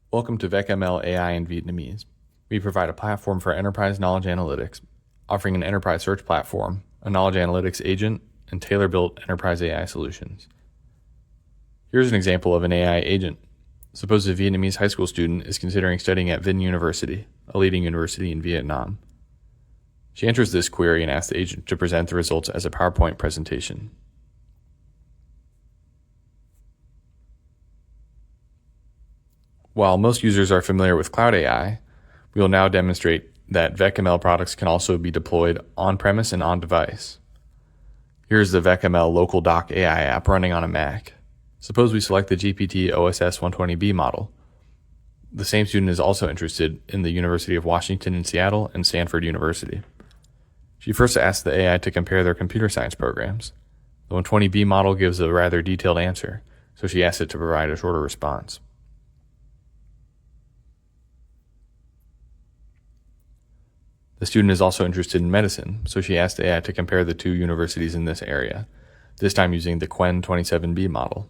Welcome to VecML AI in Vietnamese. We provide a platform for enterprise knowledge analytics, offering an enterprise search platform, a knowledge analytics agent, and tailor-built enterprise AI solutions. Here's an example of an AI agent. Suppose a Vietnamese high school student is considering studying at VinUniversity, a leading university in Vietnam. She enters this query and asks the agent to present the results as a PowerPoint presentation. While most users are familiar with cloud AI, we will now demonstrate that VecML products can also be deployed on-premise and on-device. Here's the VecML local doc AI app running on a Mac. Suppose we select the GPT OSS 120B model. The same student is also interested in the University of Washington in Seattle and Stanford University. She first asks the AI to compare their computer science programs. The 120B model gives a rather detailed answer, so she asks it to provide a shorter response. The student is also interested in medicine, so she asked the AI to compare the two universities in this area, this time using the Quen 27B model.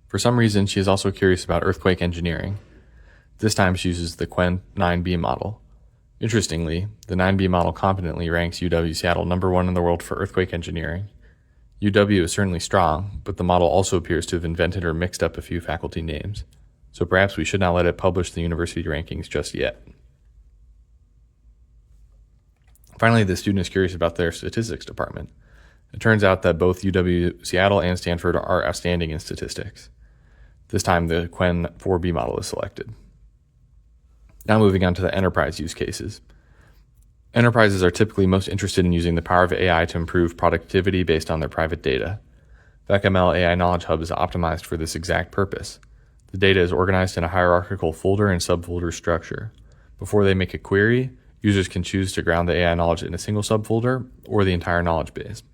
For some reason, she is also curious about earthquake engineering. This time she uses the Quen 9B model. Interestingly, the 9B model competently ranks UW-Seattle #1 in the world for earthquake engineering. UW is certainly strong, but the model also appears to have invented or mixed up a few faculty names, so perhaps we should not let it publish the university rankings just yet. Finally, the student is curious about their statistics department. It turns out that both UW-Seattle and Stanford are outstanding in statistics. This time, the Quen 4B model is selected. Now moving on to the enterprise use cases. Enterprises are typically most interested in using the power of AI to improve productivity based on their private data. VecML AI Knowledge Hub is optimized for this exact purpose. The data is organized in a hierarchical folder and subfolder structure. Before they make a query, users can choose to ground the AI knowledge in a single subfolder or the entire knowledge base.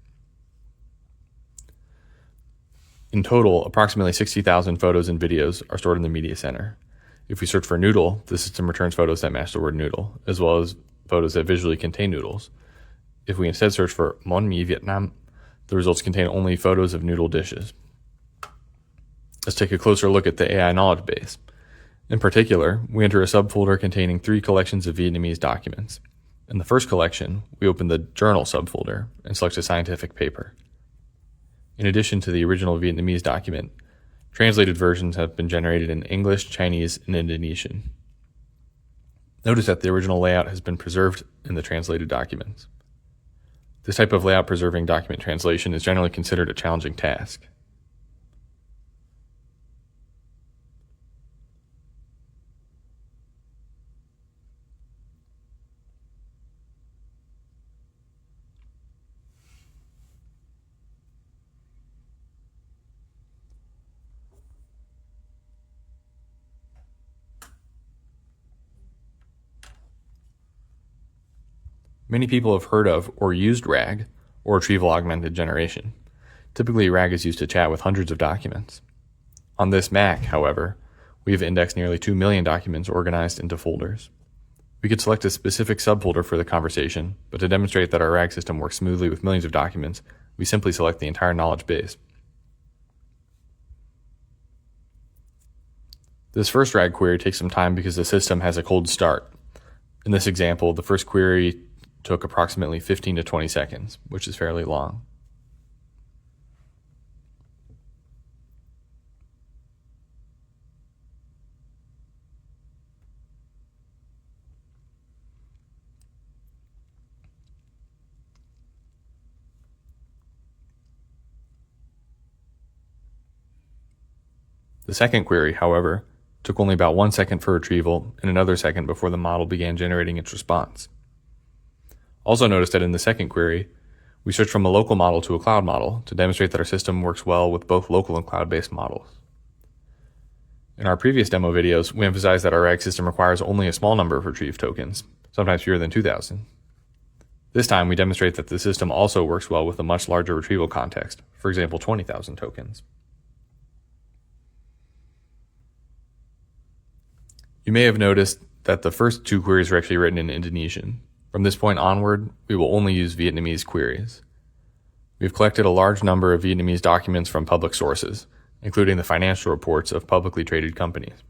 In total, approximately 60,000 photos and videos are stored in the media center. If we search for noodle, the system returns photos that match the word noodle, as well as photos that visually contain noodles. If we instead search for Mon Mi Vietnam, the results contain only photos of noodle dishes. Let's take a closer look at the AI knowledge base. In particular, we enter a subfolder containing 3 collections of Vietnamese documents. In the first collection, we open the journal subfolder and select a scientific paper. In addition to the original Vietnamese document, translated versions have been generated in English, Chinese, and Indonesian. Notice that the original layout has been preserved in the translated documents. This type of layout preserving document translation is generally considered a challenging task. Many people have heard of or used RAG, or retrieval augmented generation. Typically, RAG is used to chat with hundreds of documents. On this Mac, however, we have indexed nearly 2 million documents organized into folders. We could select a specific subfolder for the conversation, but to demonstrate that our RAG system works smoothly with millions of documents, we simply select the entire knowledge base. This first RAG query takes some time because the system has a cold start. In this example, the first query took approximately 15 to 20 seconds, which is fairly long. The second query, however, took only about 1 second for retrieval and another second before the model began generating its response. Also notice that in the second query, we switched from a local model to a cloud model to demonstrate that our system works well with both local and cloud-based models. In our previous demo videos, we emphasized that our RAG system requires only a small number of retrieved tokens, sometimes fewer than 2,000. This time, we demonstrate that the system also works well with a much larger retrieval context, for example, 20,000 tokens. You may have noticed that the first two queries were actually written in Indonesian. From this point onward, we will only use Vietnamese queries. We've collected a large number of Vietnamese documents from public sources, including the financial reports of publicly traded companies.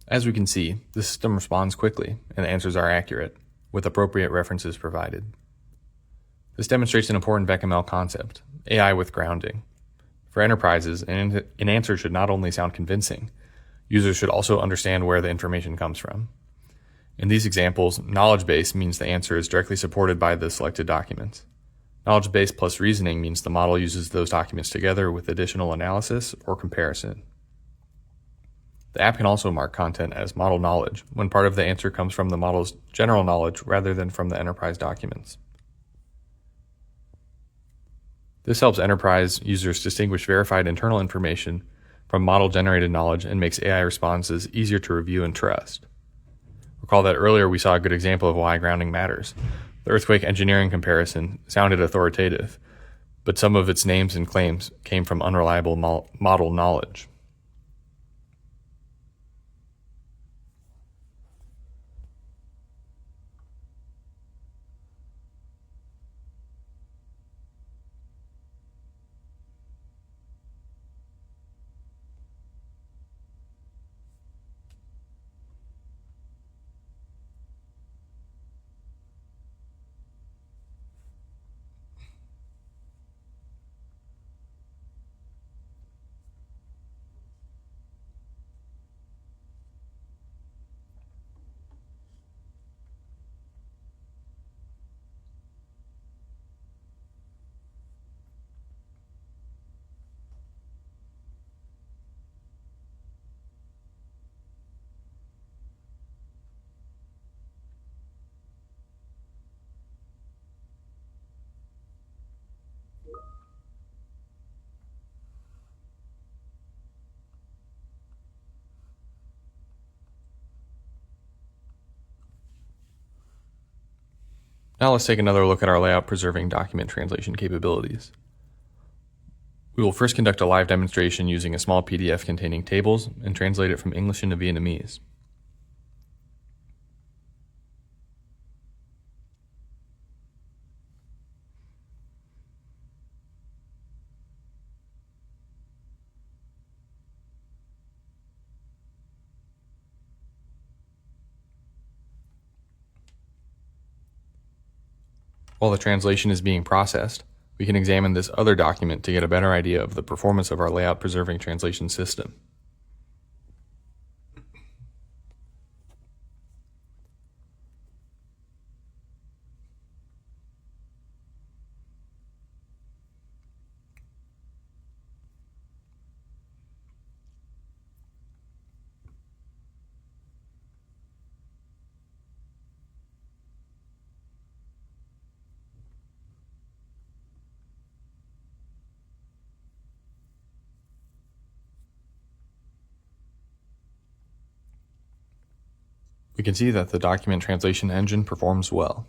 As we can see, the system responds quickly and the answers are accurate, with appropriate references provided. This demonstrates an important VecML concept, AI with grounding. For enterprises, an answer should not only sound convincing, users should also understand where the information comes from. In these examples, knowledge base means the answer is directly supported by the selected documents. Knowledge base plus reasoning means the model uses those documents together with additional analysis or comparison. The app can also mark content as model knowledge when part of the answer comes from the model's general knowledge rather than from the enterprise documents. This helps enterprise users distinguish verified internal information from model-generated knowledge and makes AI responses easier to review and trust. Recall that earlier we saw a good example of why grounding matters. The earthquake engineering comparison sounded authoritative, but some of its names and claims came from unreliable model knowledge. Now let's take another look at our layout-preserving document translation capabilities. We will first conduct a live demonstration using a small PDF containing tables and translate it from English into Vietnamese. While the translation is being processed, we can examine this other document to get a better idea of the performance of our layout-preserving translation system. We can see that the document translation engine performs well.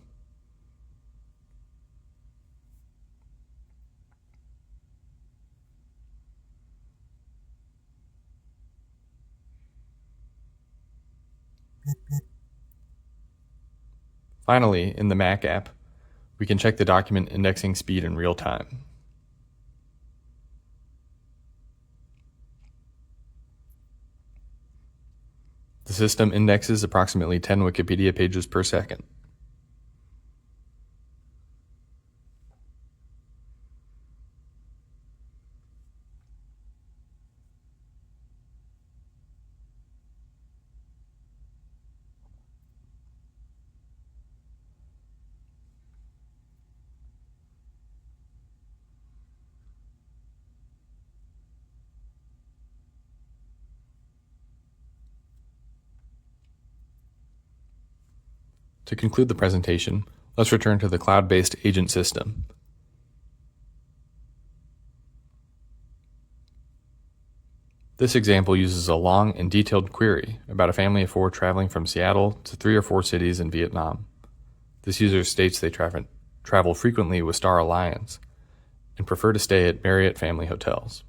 Finally, in the Mac app, we can check the document indexing speed in real time. The system indexes approximately 10 Wikipedia pages per second. To conclude the presentation, let's return to the cloud-based agent system. This example uses a long and detailed query about a family of 4 traveling from Seattle to 3 or 4 cities in Vietnam. This user states they travel frequently with Star Alliance and prefer to stay at Marriott family hotels.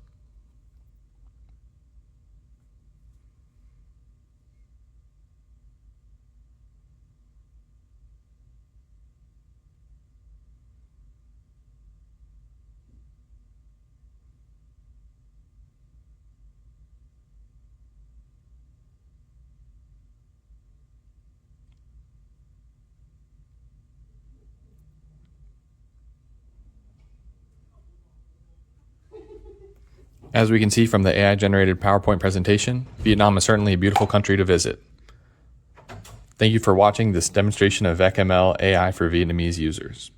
As we can see from the AI-generated PowerPoint presentation, Vietnam is certainly a beautiful country to visit. Thank you for watching this demonstration of VecML AI for Vietnamese users.